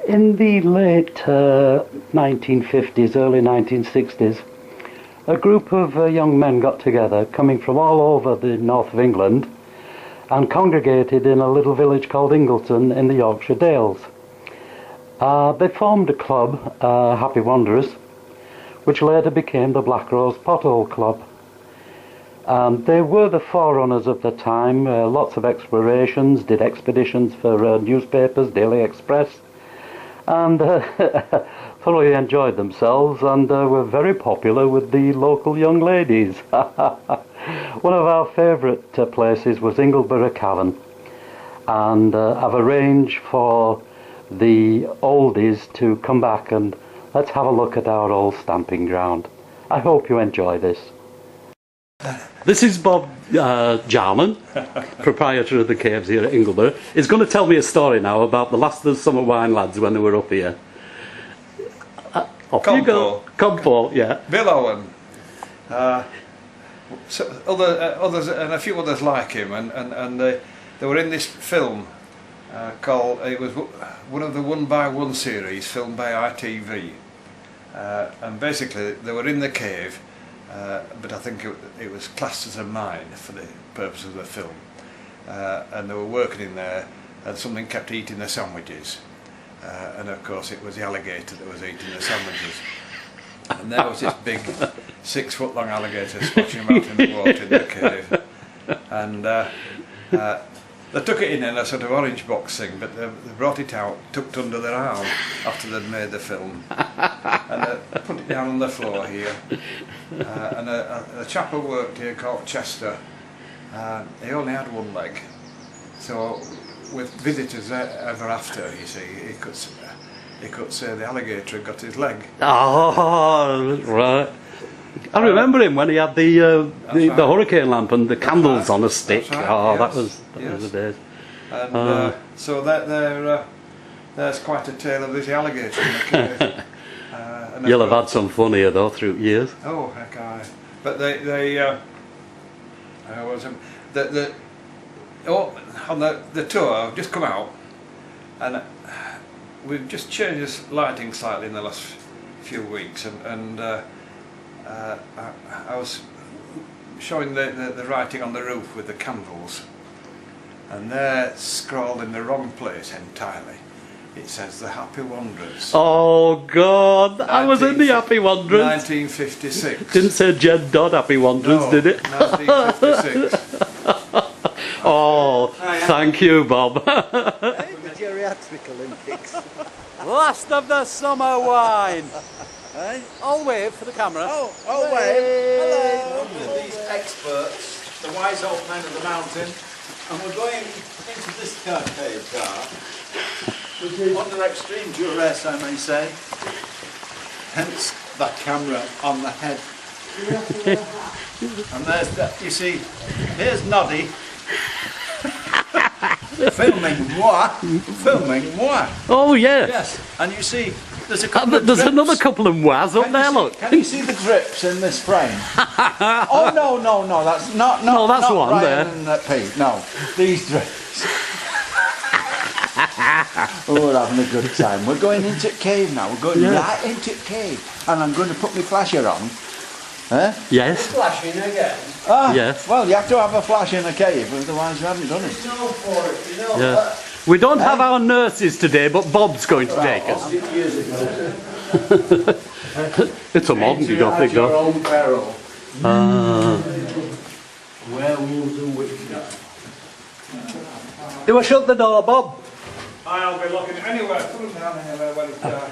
In the late 1950s, early 1960s, a group of young men got together, coming from all over the north of England, and congregated in a little village called Ingleton in the Yorkshire Dales. They formed a club, Happy Wanderers, which later became the Black Rose Pothole Club. They were the forerunners of the time, lots of explorations, did expeditions for newspapers, Daily Express, and thoroughly enjoyed themselves, and were very popular with the local young ladies. One of our favourite places was Cavern, and I've arranged for the oldies to come back and let's have a look at our old stamping ground. I hope you enjoy this. This is Bob Jarman, proprietor of the caves here at Ingleborough. He's going to tell me a story now about the last of the summer wine lads when they were up here. Off you go. Compo, yeah. Bill Owen. Others and a few others like him, and they were in this film called, it was one of the One by One series filmed by ITV, and basically they were in the cave, but I think it was classed as a mine for the purpose of the film, and they were working in there, and something kept eating the sandwiches, and of course it was the alligator that was eating the sandwiches. And there was this big 6 foot long alligator splashing about in the water in the cave, and they took it in a sort of orange box thing, but they brought it out tucked under their arm after they'd made the film, and they put it down on the floor here, and a chap who worked here called Chester, he only had one leg, so with visitors ever after, you see, he could say the alligator had got his leg. Oh, right. I remember him when he had the hurricane lamp and the candles on a stick. Right, oh, yes, that was the days. And so there's quite a tale of this alligator in the cave. You'll have had some fun here though through years. Oh heck, aye. But on the tour, I've just come out, and we've just changed this lighting slightly in the last few weeks, and I was showing the writing on the roof with the candles, and they're scrawled in the wrong place entirely. It says the Happy Wanderers. Oh God, I was in the Happy Wanderers. 1956. Didn't say Jed Dodd Happy Wanderers, No, did it? 1956. Oh, thank you, Bob. The Geriatric Olympics. Last of the summer wine. I'll wave for the camera. Oh, wave. Hello. These experts, the wise old men of the mountain, and we're going into this cave car, which is under extreme duress, I may say. Hence that camera on the head. And there's that, you see, here's Noddy. Filming moi. Oh yeah. Yes, and you see, there's a couple of There's drips. another couple of waz up there. Look. Can you see the drips in this frame? Oh no, that's not. No, that's not one Ryan there. And Pete. No, these drips. Oh, we're having a good time. We're going into cave now. We're going right into cave, and I'm going to put my flasher on. Yes. Flashing again. Ah, Yes. Well, you have to have a flash in a cave, otherwise you haven't done it. You know for it, you know. Yeah. We don't have our nurses today, but Bob's going to take us. It's a modern, you don't think, Your though? own peril. Werewolves and witchcraft. Do I shut the door, Bob? I'll be looking anywhere. Put them down here when it's dark.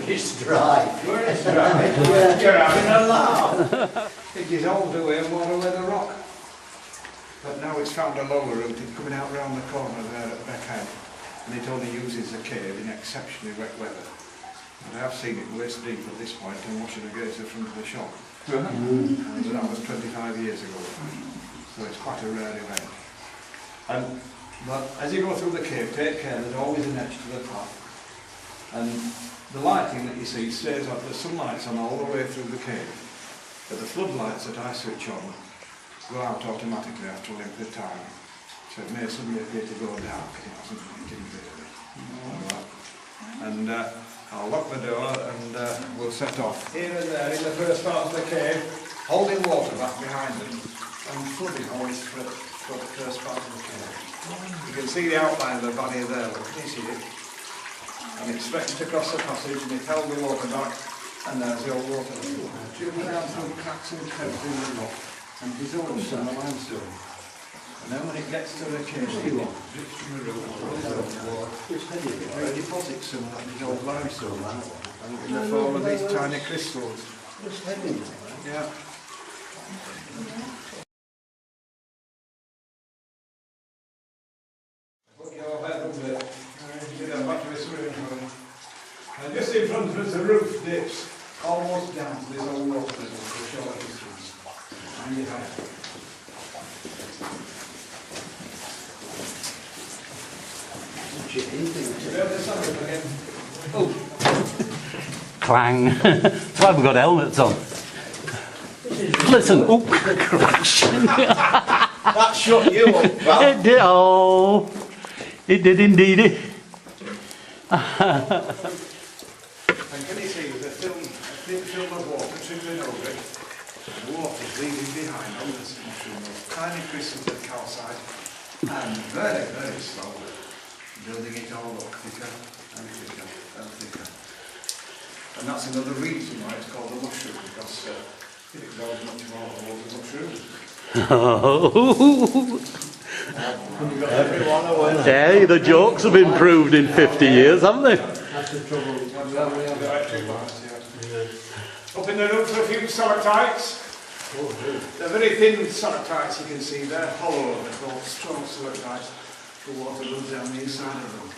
It's dry. You're having a laugh. It is all the way and more away the rock. But now it's found a lower route. It's coming out round the corner there at the back end. And it only uses the cave in exceptionally wet weather. And I have seen it waist deep at this point and washing against the front of the shop. And that was 25 years ago. So it's quite a rare event. But as you go through the cave, take care, there's always an edge to the path. And the lighting that you see stays on, the sunlight's on all the way through the cave. But the floodlights that I switch on go out automatically after a length of time. So it may suddenly appear to go dark, it hasn't really. And I'll lock the door and we'll set off. Here and there in the first part of the cave, holding water back behind them and flooding all this first part of the cave. You can see the outline of the valley there, look, can you see it? And it's stretched across the passage and it held the water back, and there's the old water. Jumping down through cracks and crevices in the rock and dissolved some limestone. And then when it gets to the cave, drips from the roof, it deposits some of that dissolved limestone in the form of these tiny crystals. Yeah. Put your head up there. Back to this room. And just in front of us, the roof dips almost down to this old water level for a short distance. And you have Clang. That's why we've got helmets on. Listen, oh, crash. That shut you up, pal. It did, oh, it did indeed. And can you see there's a thin film of water trickling over it, and the water's leaving behind on this mushroom, those tiny crystals of calcite, and very, very slowly building it all up thicker and thicker and thicker. And that's another reason why it's called a mushroom, because it grows much more towards the mushrooms. Hey, the jokes have been proved in 50 years, haven't they? That's the trouble. Up in the roof are a few stalactites. They're very thin stalactites, you can see. They're hollow, they're called strong stalactites. The water runs down the inside of them.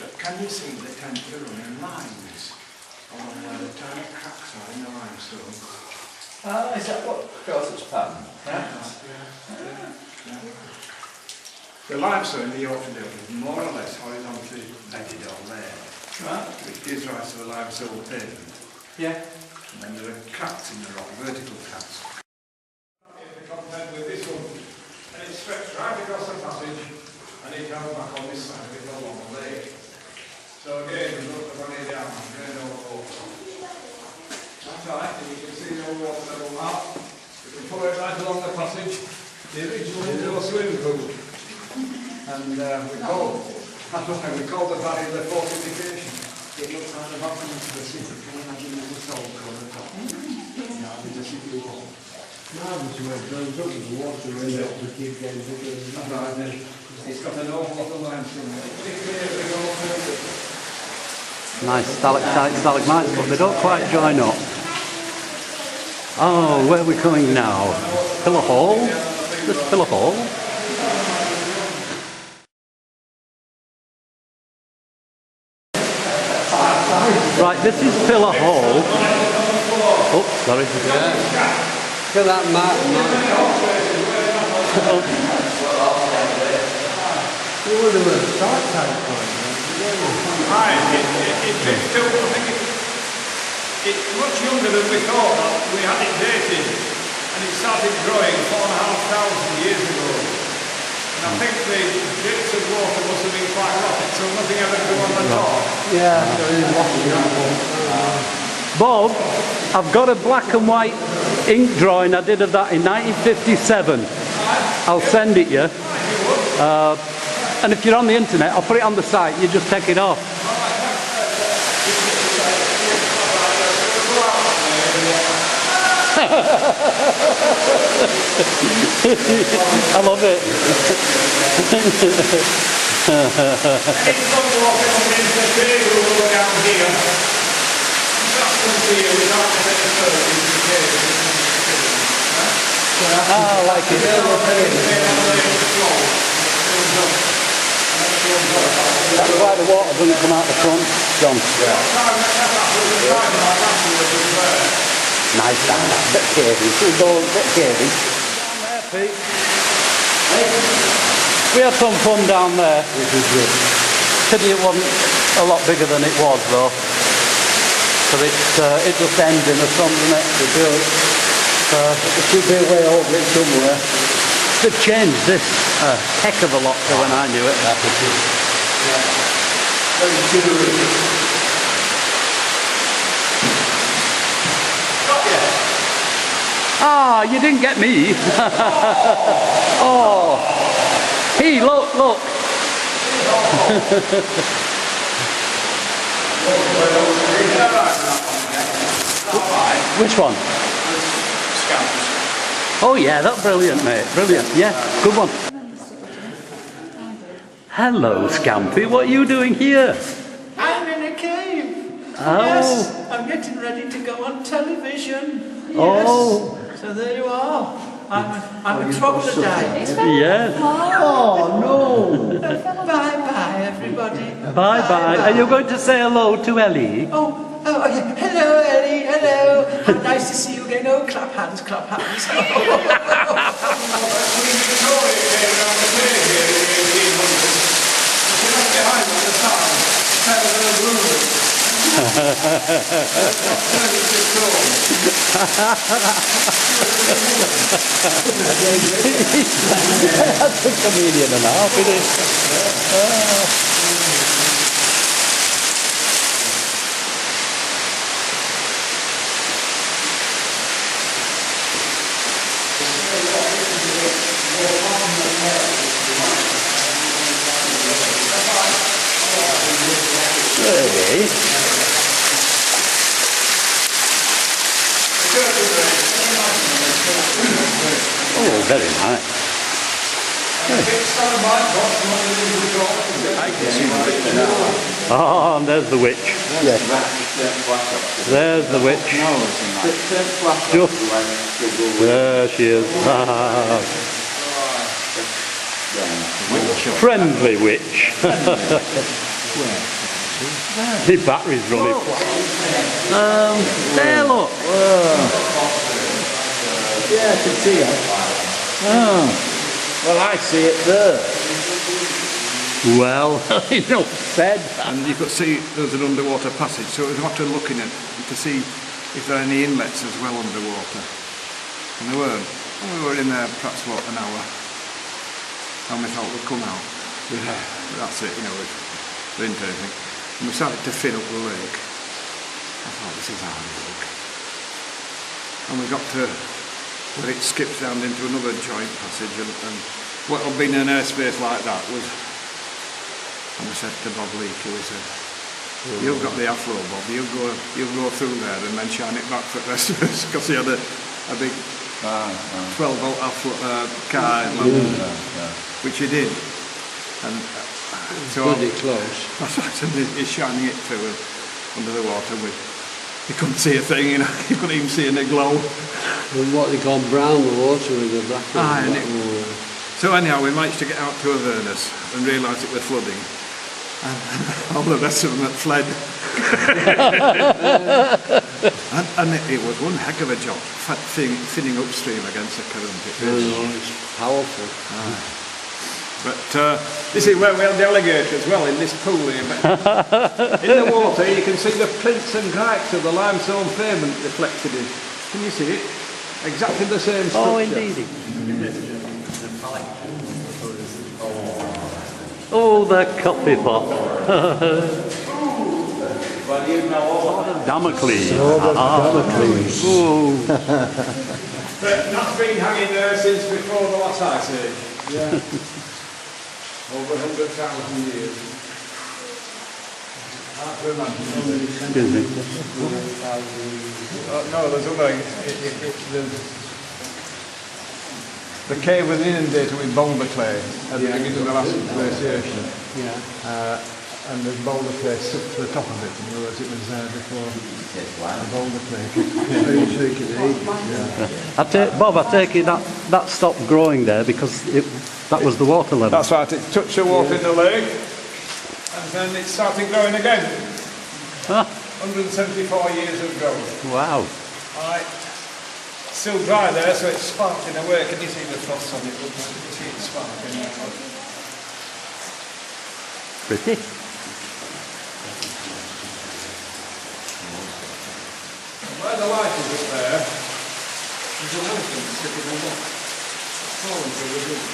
But can you see they tend to run in lines along where the tiny cracks are in the limestone? Is that what caused its pattern? Yeah. The limestone in the Yorkshire Dale is more or less horizontally bedded or layered, Right. which gives rise to the limestone pavement. Yeah. And then there are cracks in the rock, vertical cracks. The content with this one, and it's stretched right across the passage, and it comes back on this side of it along the lake. So again, we look the valley down and drain all over. That's right, and you can see the old water level map. We can follow it right along the passage, the original indoor swimming pool. And we call the valley the fortification. It looks like the bottom of the city. Can you imagine there's a salt on the top? Yeah, there's a city wall. Marvellous way it goes up with the water and it to keep getting bigger. That's right, it's got an awful lot of limestone in it. Nice stalactites, stalagmites, but they don't quite join up. Oh, where are we coming now? Pillar Hall? This Pillar Hall? Right, this is Pillar Hall. Oh, sorry. Feel that Martin. You would have a start time for it. Right, it's much younger than we thought. We had it dated, and it started growing 4,500 years ago. And I think the drips of water must have been quite rapid, so nothing ever grew on the top. Yeah. Bob, I've got a black and white ink drawing I did of that in 1957. I'll send it you. And if you're on the internet, I'll put it on the site, you just take it off. I love it. I like it. That's why the water doesn't come out the front, John. Nice down there, bit cavey. Bit cavey. Down there, Pete. We had some fun down there. Pity it wasn't a lot bigger than it was though. So it just ends in the sun, doesn't it? It does. It should be a way over it somewhere. They've changed this a heck of a lot to when I knew it. Very jittery. Ah, you didn't get me. Oh. Hey, look, look. Which one? Oh yeah, that's brilliant, mate. Brilliant. Yeah, good one. Hello, Scampy. What are you doing here? I'm in a cave. Oh. Yes, I'm getting ready to go on television. Yes. Oh. So there you are. I'm a troglodyte. Yes. Oh no! Bye-bye, everybody. Bye-bye. Are you going to say hello to Ellie? Oh, yeah. Hello, Ellie. Hello. How nice to see you again. Oh, clap hands, clap hands. Queen Victoria came around the play here in the 1800s. She left behind on the side a pair of little rulers. That's a comedian and a half, isn't it? Really? Oh, very nice. Oh, and there's the witch. Yes. There's the witch. There she is. Friendly witch. The battery's running. There, look. Yeah, I can see it. Oh. Well, I see it there. Well, enough said. And you could see there's an underwater passage, so it was after looking at to see if there are any inlets as well underwater. And there weren't. And we were in there perhaps what, an hour. And we thought we'd come out. That's it, you know, there isn't anything. And we started to fill up the lake. I thought, this is our lake. And we got to where it skips down into another joint passage, and what had been an airspace like that was, and I said to Bob Leake, who said, you've got the afro, Bob, you go through there and then shine it back for the rest of us, because he had a big 12-volt afro car, which he did. And so Bloody close. that's right, and he's shining it through under the water. You couldn't see a thing, you know, you couldn't even see any glow. And what they call brown water with the black Aye, and and so anyhow, we managed to get out to Avernus and realised it was flooding. And all the rest of them had fled. and it was one heck of a job, thinning upstream against the current. it's powerful. But this is where we had the alligator as well, in this pool here. But in the water you can see the plinths and gripes of the limestone pavement reflected in. Can you see it? Exactly the same structure. Oh, indeed. Oh, the coffee pot. Well, you know all of Damocles. Damocles. Oh. But that's been hanging there since before the last ice age. Yeah. Over 100,000 years. Excuse me. No, there's other. The cave was inundated with boulder clay at the beginning of the last glaciation. Yeah. And the boulder clay stuck to the top of it, in other words, it was there before the boulder clay. Bob, I take it that stopped growing there because that was the water level. That's right, it touched the water in the lake, and then it started growing again. Huh? 174 years of growth. Wow. Right. Still dry there, so it's sparking away. Can you see the frost on it? You see it sparking there. Pretty. Where the light is up there, there's an elephant sitting on that. Fallen through the roof.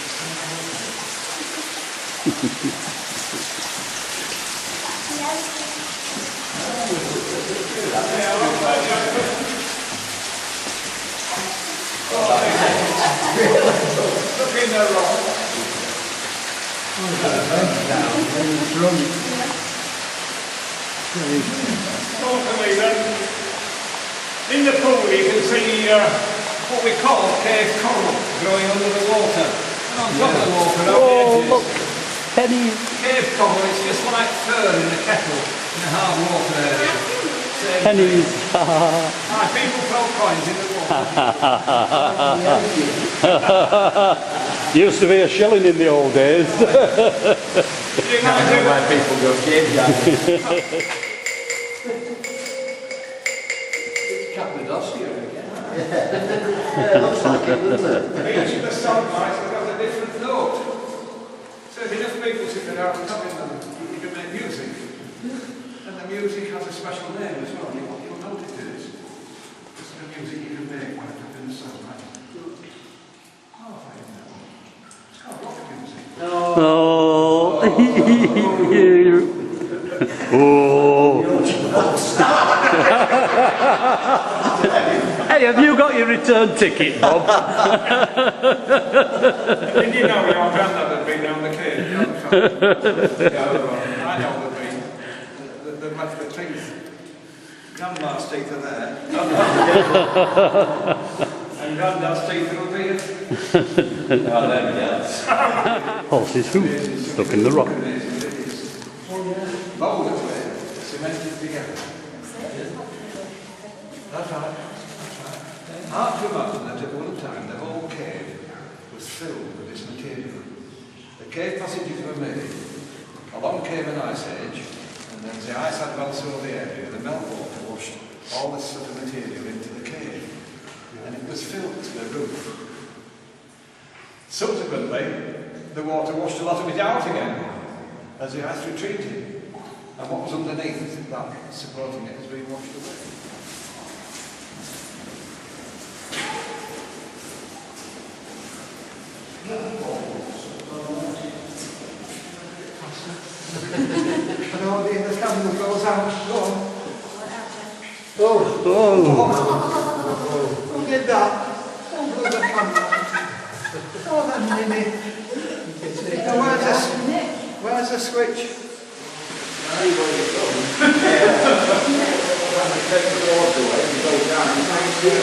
Look in the rock. Locally then, in the pool you can see what we call cave coral growing under the water. And on top of the water, on the edges. Look, pennies. Cave coral, it's just like fur in a kettle in a hard water area. Same Pennies. thing. People throw coins in the water. Used to be a shilling in the old days. You imagine why people go cave diving. Cappadocia again. Yeah, it looks like it, doesn't it? each of the stalagmites has got a different note. So if enough people sit around and tapping them, you can make music. And the music has a special name as well. You'll notice it is. This is the music you can make when it's up in the stalagmite. Oh, I don't know. It's called rock music. Oh. Oh. Hey, have you got your return ticket, Bob? Did you know your granddad had been down the cave? I know they've been. They've left the teeth. Grandma's teeth are there. And granddad's teeth will be here. Oh, there we go. Horse's hoof stuck in the rock. Mould of clay, cemented together. That's right. Hard to imagine that at one time the whole cave was filled with this material. The cave passages were made. Along came an ice age, and as the ice advanced over the area, the meltwater washed all this sort of material into the cave, and it was filled to the roof. Subsequently, the water washed a lot of it out again as the ice retreated, and what was underneath that supporting it has been washed away. No, the camera goes out. Go on. Who did that? Oh, blew the camera. Oh, that minute. Where's the switch? When you take the water away, you go down, you can't see it.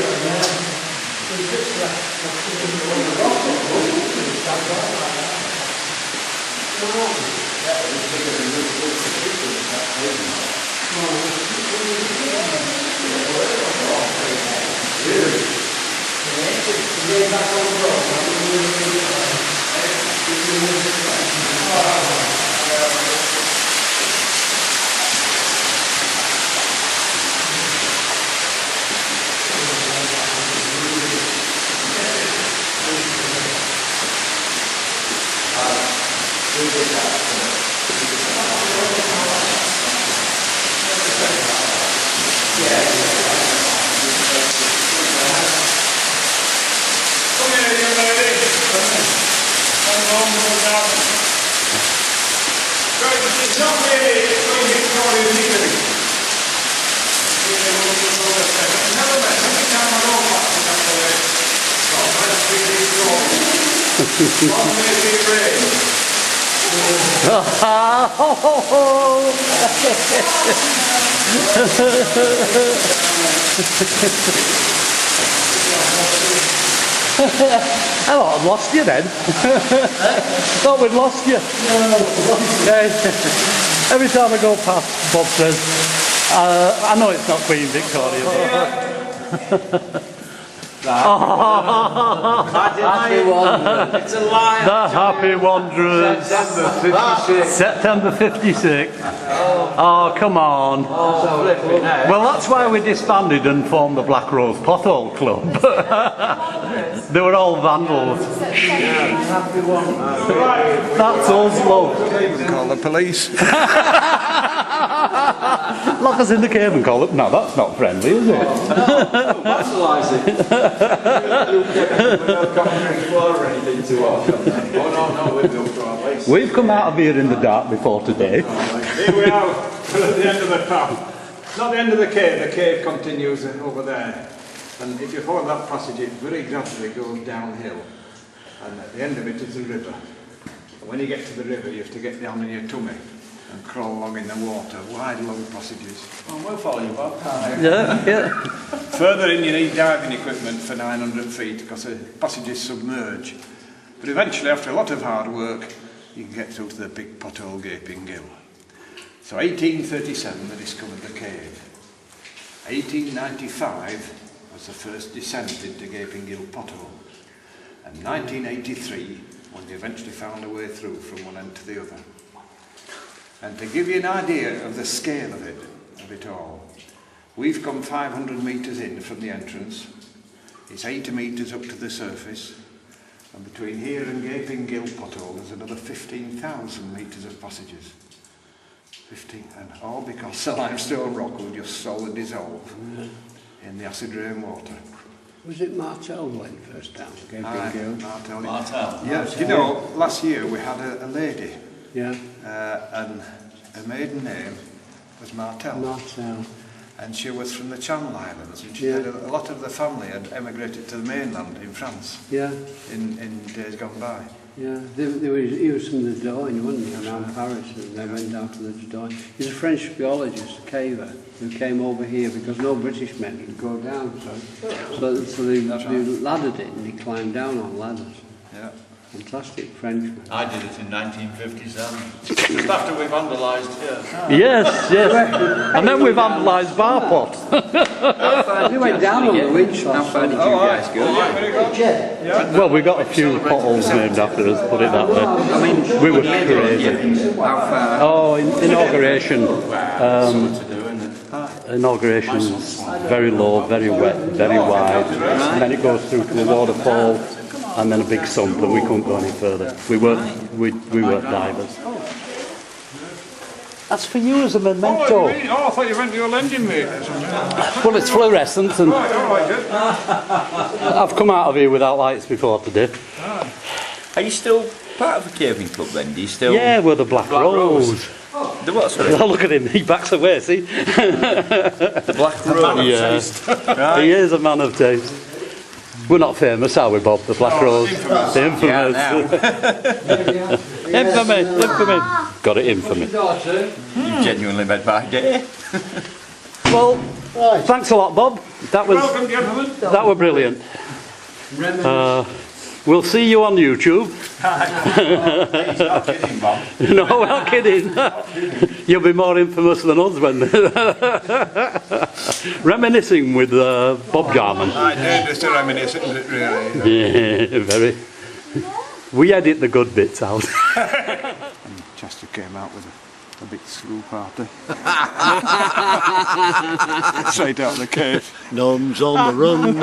Oh, I've lost you then. Thought we'd lost you. Every time I go past, Bob says, I know it's not Queen Victoria. Happy Wanderers. It's a lie. The Happy Wanderers. September 56. September 56. Oh, come on. Oh, flipping heck. Well, that's why we disbanded and formed the Black Rose Pothole Club. They were all vandals. Happy Wanderers. That's us, love. Call the police. Lock us in the cave and call it. No, that's not friendly, is it? Vassalize it. You get no concrete floor or anything to walk on. Oh, no, we're built for our base. We've come out of here in the dark before today. Here we are, we're at the end of the path. Not the end of the cave continues over there. And if you follow that passage, it very gradually goes downhill. and at the end of it is the river. And when you get to the river, you have to get down on your tummy and crawl along in the water, wide, long passages. Well, we'll follow you, Bob. Yeah, yeah. Further in, you need diving equipment for 900 feet because the passages submerge. But eventually, after a lot of hard work, you can get through to the big pothole Gaping Gill. So 1837 they discovered the cave. 1895 was the first descent into Gaping Gill pothole. And 1983 when they eventually found a way through from one end to the other. And to give you an idea of the scale of it all, we've come 500 metres in from the entrance. It's 80 metres up to the surface. And between here and Gaping Gill pothole there's another 15,000 metres of passages. 15, and all because the limestone rock will just solidly dissolve in the acid rain water. Was it Martel went first down? Aye, Martel. Martel. Yeah, you know, last year we had a lady, Yeah. and her maiden name was Martel. Martel. And she was from the Channel Islands, and she Yeah. had a lot of the family had emigrated to the mainland in France Yeah. in days gone by. Yeah. He was from the Dodd, wasn't he, around Paris, and they went down to the Dodd. He's a French geologist, a caver, who came over here because no British men could go down. So they laddered it, and he climbed down on ladders. Yeah. Fantastic Frenchman. I did it in 1957. Just after we vandalised here. Yes, yes. And then we vandalised bar pot. He went down on the winch last How far did you guys go? Well, we got a few potholes named after us, put it that way. We were crazy. How far? Oh, inauguration. Inauguration's very low, very wet, very wide. And then it goes through to a waterfall. And then a big sump, and we couldn't go any further. We weren't divers. That's for you as a memento. I thought you meant your engine mate or something. Well, it's fluorescent, and Right, all right, good. I've come out of here without lights before today. Are you still part of the caving club then? Do you still? Yeah, we're the Black Rose. The what, sorry? Oh, look at him, he backs away, see? The Black Rose. Yeah, Right. he is a man of taste. We're not famous, are we, Bob? The Black Rose. Infamous. The infamous. Yeah, Infamy, infamy. Got it, infamy. You've genuinely made my day. Well, thanks a lot, Bob. That was Welcome, gentlemen. that were brilliant. We'll see you on YouTube. He's not kidding, Bob. No, we're not kidding. You'll be more infamous than us when reminiscing with Bob Jarman. Dangerous to reminisce, isn't it, really? Yeah, very. We edit the good bits out. Chester came out with a big school party. Straight out of the cave. Gnomes on the run.